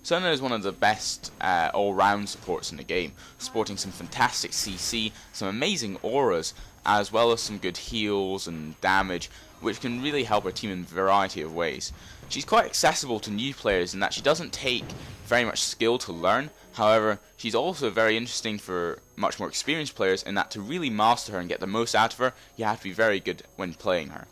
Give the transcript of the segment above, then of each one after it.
Sona is one of the best all-round supports in the game, sporting some fantastic CC, some amazing auras, as well as some good heals and damage, which can really help her team in a variety of ways. She's quite accessible to new players in that she doesn't take very much skill to learn. However, she's also very interesting for much more experienced players in that to really master her and get the most out of her, you have to be very good when playing her.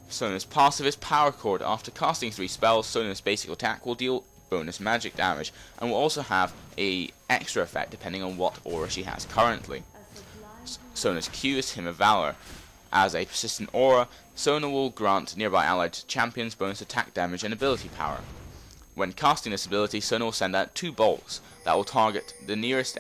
Sona's passive is Power Chord. After casting 3 spells, Sona's basic attack will deal bonus magic damage, and will also have a extra effect depending on what aura she has currently. Sona's Q is Hymn of Valor. As a persistent aura, Sona will grant nearby allied champions bonus attack damage and ability power. When casting this ability, Sona will send out 2 bolts that will target the nearest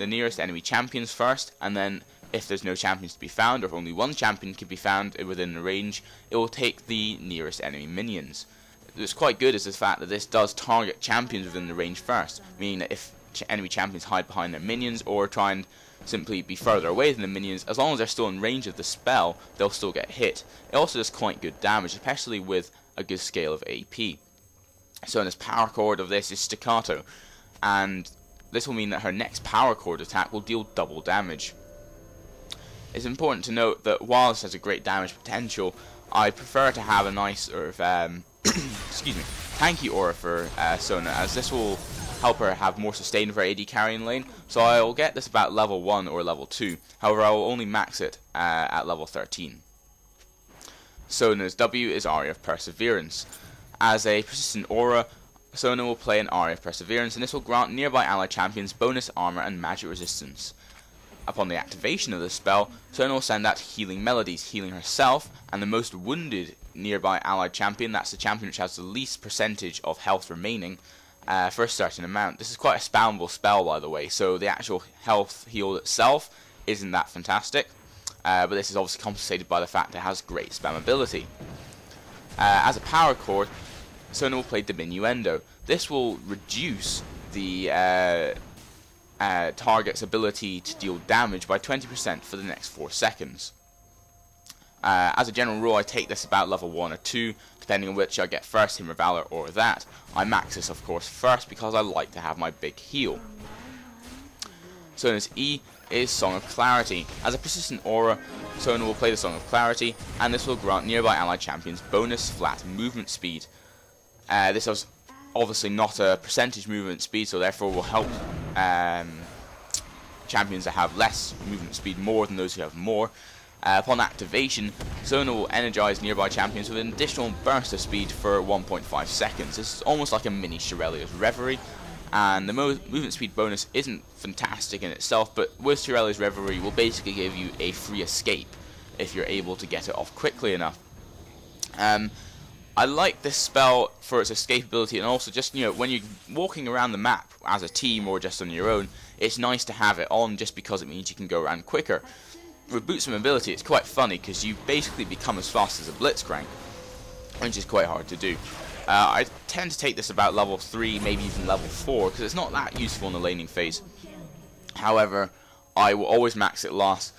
enemy champions first, and then if there's no champions to be found, or if only one champion can be found within the range, it will take the nearest enemy minions. What's quite good is the fact that this does target champions within the range first, meaning that if enemy champions hide behind their minions or try and simply be further away than the minions, as long as they're still in range of the spell, they'll still get hit. It also does quite good damage, especially with a good scale of AP. Sona's power chord of this is Staccato, and this will mean that her next power chord attack will deal double damage. It's important to note that while this has a great damage potential, I prefer to have a nice sort of excuse me, tanky aura for Sona, as this will help her have more sustain of her AD carrying lane. So I will get this about level 1 or level 2. However, I will only max it at level 13. Sona's W is Aria of Perseverance. As a persistent aura, Sona will play an Aria of Perseverance, and this will grant nearby allied champions bonus armor and magic resistance. Upon the activation of the spell, Sona will send out healing melodies, healing herself and the most wounded nearby allied champion, that's the champion which has the least percentage of health remaining, for a certain amount. This is quite a spammable spell, by the way, so the actual health heal itself isn't that fantastic, but this is obviously compensated by the fact that it has great spammability. As a power chord, Sona will play Diminuendo. This will reduce the target's ability to deal damage by 20% for the next 4 seconds. As a general rule, I take this about level 1 or 2, depending on which I get first, Hymn of Valor or that. I max this, of course, first because I like to have my big heal. Sona's E is Song of Clarity. As a persistent aura, Sona will play the Song of Clarity, and this will grant nearby allied champions bonus flat movement speed. This is obviously not a percentage movement speed, so therefore will help champions that have less movement speed more than those who have more. Upon activation, Sona will energize nearby champions with an additional burst of speed for 1.5 seconds. This is almost like a mini Shirelia's Reverie, and the movement speed bonus isn't fantastic in itself, but with Shirelia's Reverie will basically give you a free escape if you're able to get it off quickly enough. I like this spell for its escapability, and also just, you know, when you're walking around the map as a team or just on your own, it's nice to have it on just because it means you can go around quicker. With Boots of Mobility, it's quite funny because you basically become as fast as a Blitzcrank, which is quite hard to do. I tend to take this about level 3, maybe even level 4, because it's not that useful in the laning phase. However, I will always max it last,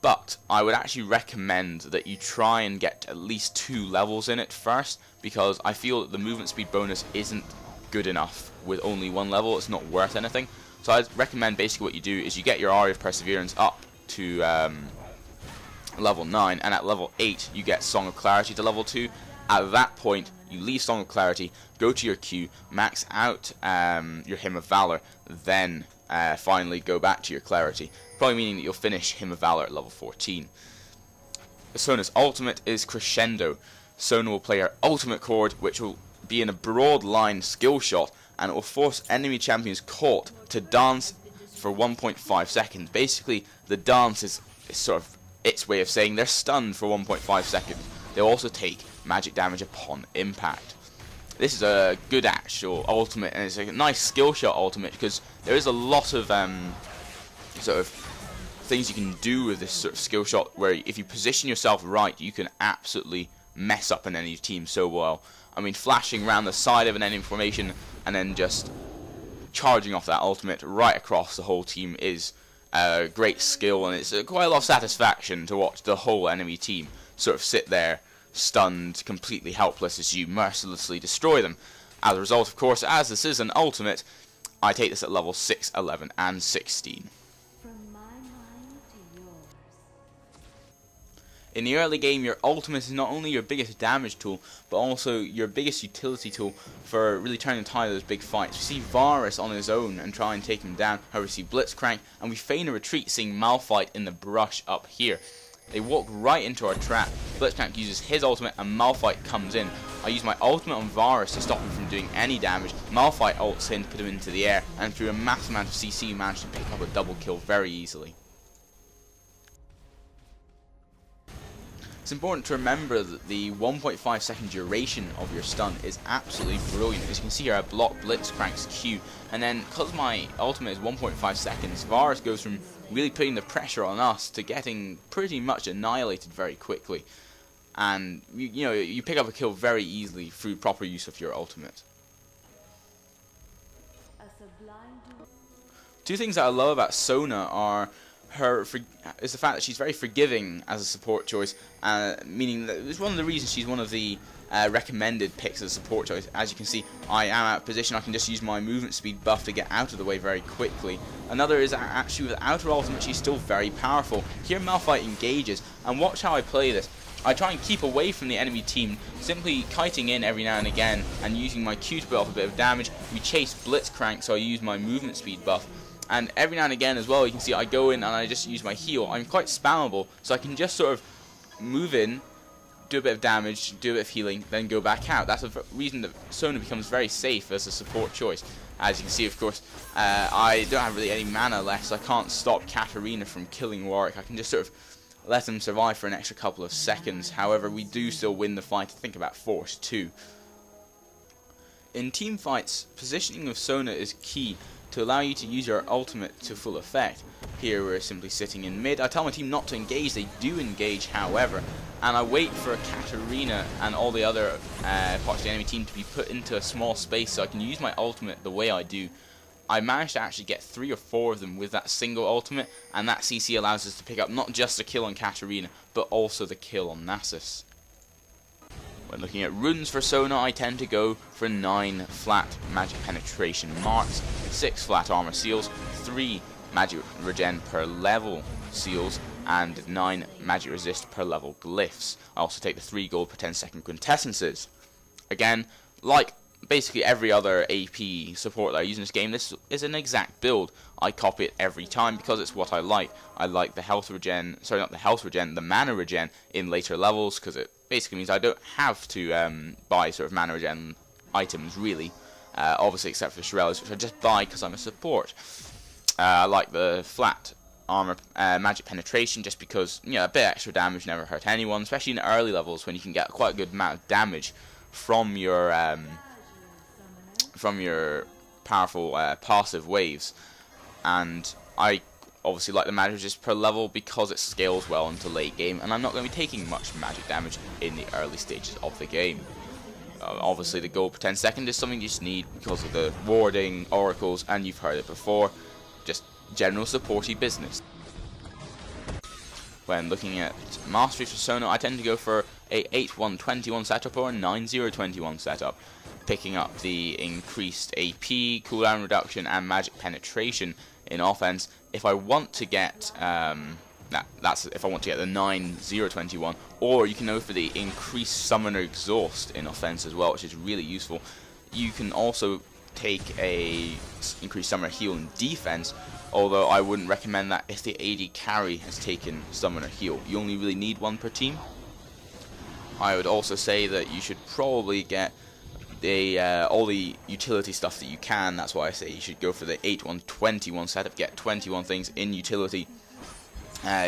but I would actually recommend that you try and get at least 2 levels in it first, because I feel that the movement speed bonus isn't good enough with only 1 level. It's not worth anything. So I'd recommend basically what you do is you get your Aria of Perseverance up to level 9, and at level 8 you get Song of Clarity to level 2. At that point you leave Song of Clarity, go to your Q, max out your Hymn of Valor, then finally go back to your Clarity, probably meaning that you'll finish Hymn of Valor at level 14. Sona's ultimate is Crescendo. Sona will play her ultimate chord, which will be in a broad line skill shot, and it will force enemy champions caught to dance for 1.5 seconds. Basically, the dance is sort of its way of saying they're stunned for 1.5 seconds. They'll also take magic damage upon impact. This is a good actual ultimate, and it's a nice skill shot ultimate because there is a lot of sort of things you can do with this sort of skill shot, where if you position yourself right, you can absolutely mess up an enemy team so well. I mean, flashing around the side of an enemy formation and then just charging off that ultimate right across the whole team is a great skill, and it's quite a lot of satisfaction to watch the whole enemy team sort of sit there stunned, completely helpless as you mercilessly destroy them. As a result, of course, as this is an ultimate, I take this at level 6, 11, and 16. In the early game, your ultimate is not only your biggest damage tool, but also your biggest utility tool for really turning the tide of those big fights. We see Varus on his own and try and take him down. However, we see Blitzcrank, and we feign a retreat, seeing Malphite in the brush up here. They walk right into our trap. Blitzcrank uses his ultimate, and Malphite comes in. I use my ultimate on Varus to stop him from doing any damage. Malphite ults in to put him into the air, and through a massive amount of CC, you manage to pick up a double kill very easily. It's important to remember that the 1.5 second duration of your stun is absolutely brilliant. As you can see here, I block Blitzcrank's Q, and then because my ultimate is 1.5 seconds, Varus goes from really putting the pressure on us to getting pretty much annihilated very quickly. And you pick up a kill very easily through proper use of your ultimate. Two things that I love about Sona are is the fact that she's very forgiving as a support choice, meaning that it's one of the reasons she's one of the recommended picks as a support choice. As you can see, I am out of position. I can just use my movement speed buff to get out of the way very quickly. Another is that actually without her ultimate, she's still very powerful. Here Malphite engages, and watch how I play this. I try and keep away from the enemy team, simply kiting in every now and again and using my Q to put off a bit of damage. We chase Blitzcrank, so I use my movement speed buff. And every now and again as well, you can see I go in and I just use my heal. I'm quite spammable, so I can just sort of move in, do a bit of damage, do a bit of healing, then go back out. That's a reason that Sona becomes very safe as a support choice. As you can see, of course, I don't have really any mana left, so I can't stop Katarina from killing Warwick. I can just sort of let him survive for an extra couple of seconds. However, we do still win the fight, I think about 4-2. In team fights, positioning of Sona is key to allow you to use your ultimate to full effect. Here we're simply sitting in mid. I tell my team not to engage, they do engage however, and I wait for Katarina and all the other parts of the enemy team to be put into a small space so I can use my ultimate the way I do. I managed to actually get 3 or 4 of them with that single ultimate, and that CC allows us to pick up not just the kill on Katarina, but also the kill on Nasus. When looking at runes for Sona, I tend to go for 9 flat magic penetration marks, 6 flat armor seals, 3 magic regen per level seals, and 9 magic resist per level glyphs. I also take the 3 gold per 10-second quintessences. Again, like basically every other AP support that I use in this game, this is an exact build. I copy it every time because it's what I like. I like the health regen, sorry, not the health regen, the mana regen in later levels, because it basically means I don't have to buy sort of mana regen items really, obviously except for Shirelles, which I just buy because I'm a support. I like the flat armor magic penetration just because, a bit extra damage never hurt anyone, especially in early levels when you can get quite a good amount of damage from your powerful passive waves. And I obviously like the magic resist per level because it scales well into late game, and I'm not going to be taking much magic damage in the early stages of the game. Obviously the gold per 10 second is something you just need because of the warding, oracles, and you've heard it before, just general supporty business. When looking at masteries for Sona, I tend to go for a 8-1-21 setup or a 9-0-21 setup, picking up the increased AP, cooldown reduction, and magic penetration in offense. If I want to get that's if I want to get the 9-0-21, or you can go for the increased summoner exhaust in offense as well, which is really useful. You can also take a increased summoner heal in defense, although I wouldn't recommend that if the AD carry has taken summoner heal. You only really need 1 per team. I would also say that you should probably get all the utility stuff that you can. That's why I say you should go for the 8-1-21 setup, get 21 things in utility.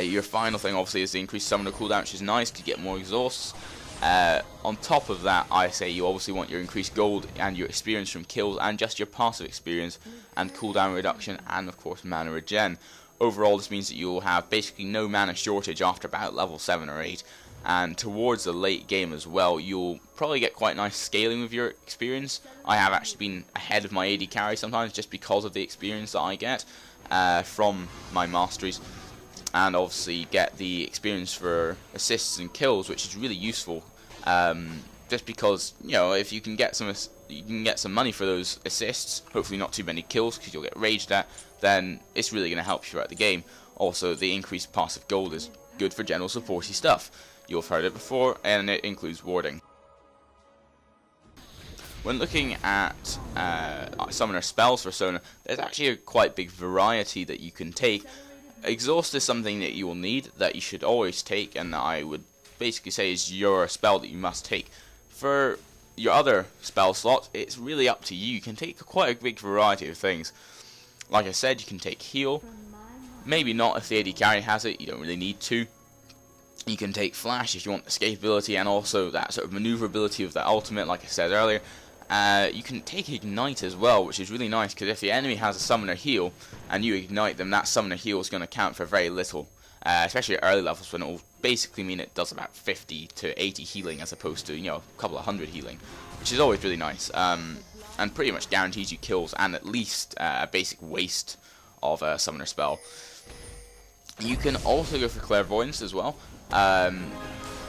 Your final thing obviously is the increased summoner cooldown, which is nice to get more exhausts. On top of that, I say you obviously want your increased gold and your experience from kills, and just your passive experience and cooldown reduction, and of course mana regen. Overall, this means that you will have basically no mana shortage after about level 7 or 8, and towards the late game as well, you'll probably get quite nice scaling with your experience. I have actually been ahead of my AD carry sometimes just because of the experience that I get from my masteries, and obviously get the experience for assists and kills, which is really useful Just because, you know, if you can get some money for those assists, hopefully not too many kills because you'll get raged at, then it's really going to help you throughout the game. Also, the increased passive gold is good for general supporty stuff. You'll have heard it before, and it includes warding. When looking at summoner spells for Sona, there's actually a quite big variety that you can take. Exhaust is something that you will need, that you should always take, and I would basically say is your spell that you must take. For your other spell slot, it's really up to you. You can take quite a big variety of things. Like I said, you can take heal. Maybe not if the AD carry has it, you don't really need to. You can take flash if you want escapability and also that sort of maneuverability of the ultimate, like I said earlier. You can take ignite as well, which is really nice because if the enemy has a summoner heal and you ignite them, that summoner heal is going to count for very little. Especially at early levels when it will basically mean it does about 50 to 80 healing as opposed to, you know, a couple of hundred healing, which is always really nice, and pretty much guarantees you kills and at least a basic waste of a summoner spell. You can also go for clairvoyance as well.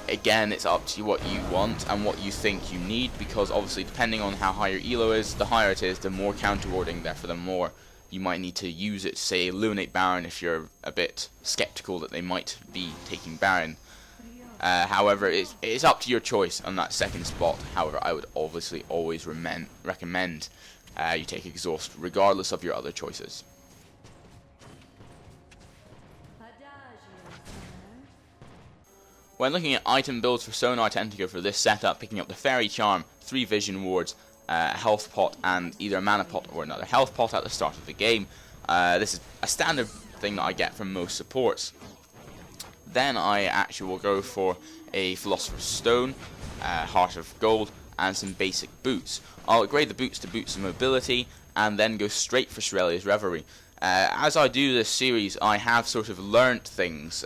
Again, it's up to you what you want and what you think you need, because obviously depending on how high your elo is, the higher it is, the more counter warding, therefore the more you might need to use it to, say, illuminate Baron if you're a bit skeptical that they might be taking Baron. However, it's up to your choice on that second spot. However, I would obviously always recommend you take Exhaust regardless of your other choices. When looking at item builds for Sona, I tend to go for this setup, picking up the Fairy Charm, 3 Vision Wards, a health pot, and either a mana pot or another health pot at the start of the game. This is a standard thing that I get from most supports. Then I actually will go for a Philosopher's Stone, Heart of Gold, and some basic boots. I'll upgrade the boots to boots of mobility, and then go straight for Shirelia's Reverie. As I do this series, I have sort of learnt things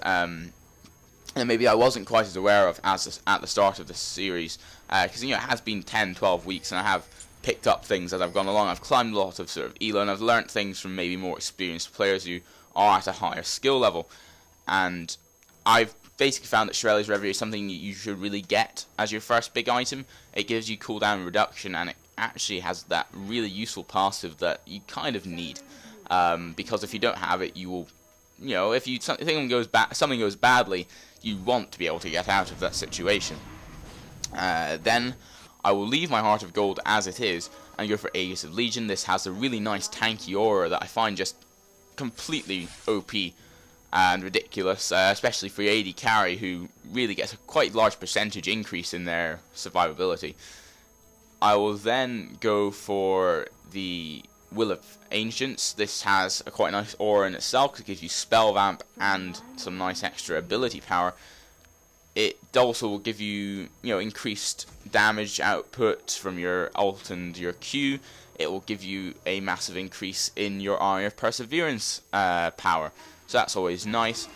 and maybe I wasn't quite as aware of as at the start of this series, because you know it has been 10-12 weeks and I have picked up things as I've gone along. I've climbed a lot of sort of elo and I've learnt things from maybe more experienced players who are at a higher skill level, and I've basically found that Shirelia's Reverie is something you should really get as your first big item. It gives you cooldown reduction and it actually has that really useful passive that you kind of need, because if you don't have it, you will, you know, if something goes badly, you want to be able to get out of that situation. Then I will leave my Heart of Gold as it is and go for Aegis of Legion. This has a really nice tanky aura that I find just completely OP and ridiculous, especially for your AD carry, who really gets a quite large percentage increase in their survivability. I will then go for the Will of Ancients. This has a quite nice aura in itself because it gives you spell vamp and some nice extra ability power. It also will give you, increased damage output from your ult and your Q. It will give you a massive increase in your Eye of Perseverance power, so that's always nice.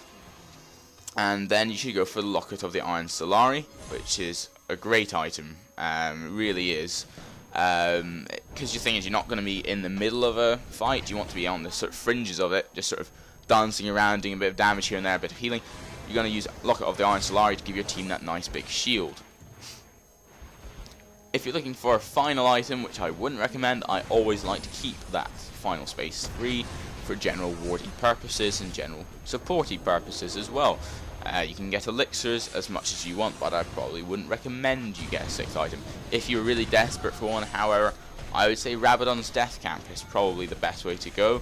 And then you should go for the Locket of the Iron Solari, which is a great item. It really is. Because your thing is, you're not going to be in the middle of a fight. You want to be on the sort of fringes of it, just sort of dancing around, doing a bit of damage here and there, a bit of healing. You're going to use Locket of the Iron Solari to give your team that nice big shield. If you're looking for a final item, which I wouldn't recommend, I always like to keep that final space free for general warding purposes and general supporty purposes as well. You can get elixirs as much as you want, but I probably wouldn't recommend you get a 6th item. If you're really desperate for one, however, I would say Rabadon's Death Camp is probably the best way to go.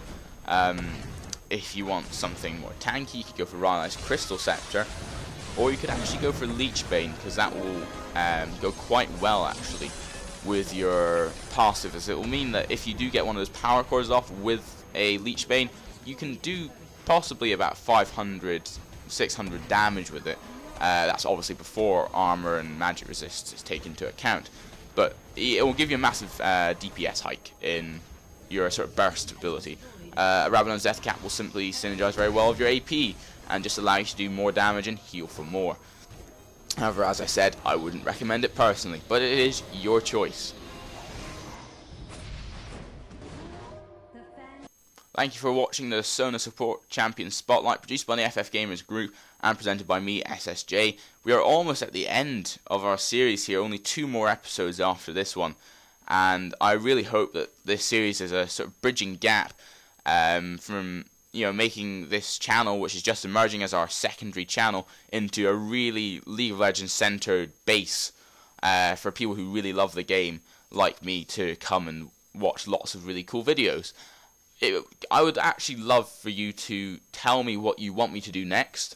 If you want something more tanky, you could go for Rylai's Crystal Scepter, or you could actually go for Leechbane, because that will go quite well actually with your passive, as it will mean that if you do get one of those power cores off with a Leechbane, you can do possibly about 500-600 damage with it. That's obviously before armor and magic resist is taken into account, but it will give you a massive DPS hike in your sort of burst ability. Rabadon's Death Cap will simply synergize very well with your AP and just allow you to do more damage and heal for more. However, as I said, I wouldn't recommend it personally, but it is your choice. Thank you for watching the Sona Support Champion Spotlight, produced by the FFGamers group and presented by me, SSJ. We are almost at the end of our series here, only 2 more episodes after this one. And I really hope that this series is a sort of bridging gap from making this channel, which is just emerging as our secondary channel, into a really League of Legends centered base for people who really love the game, like me, to come and watch lots of really cool videos. I would actually love for you to tell me what you want me to do next.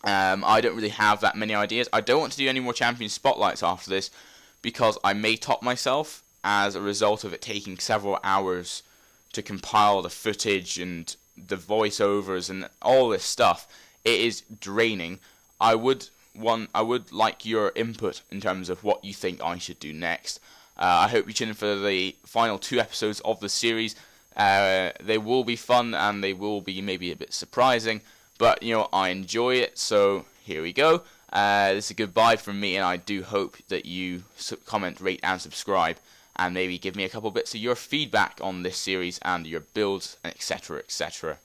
I don't really have that many ideas. I don't want to do any more Champion Spotlights after this, because I may top myself as a result of it taking several hours to compile the footage and the voiceovers and all this stuff. It is draining. I would like your input in terms of what you think I should do next. I hope you tune in for the final 2 episodes of the series. They will be fun and they will be maybe a bit surprising, but I enjoy it, so here we go. This is a goodbye from me, and I do hope that you comment, rate and subscribe, and maybe give me a couple bits of your feedback on this series and your builds, etc, etc.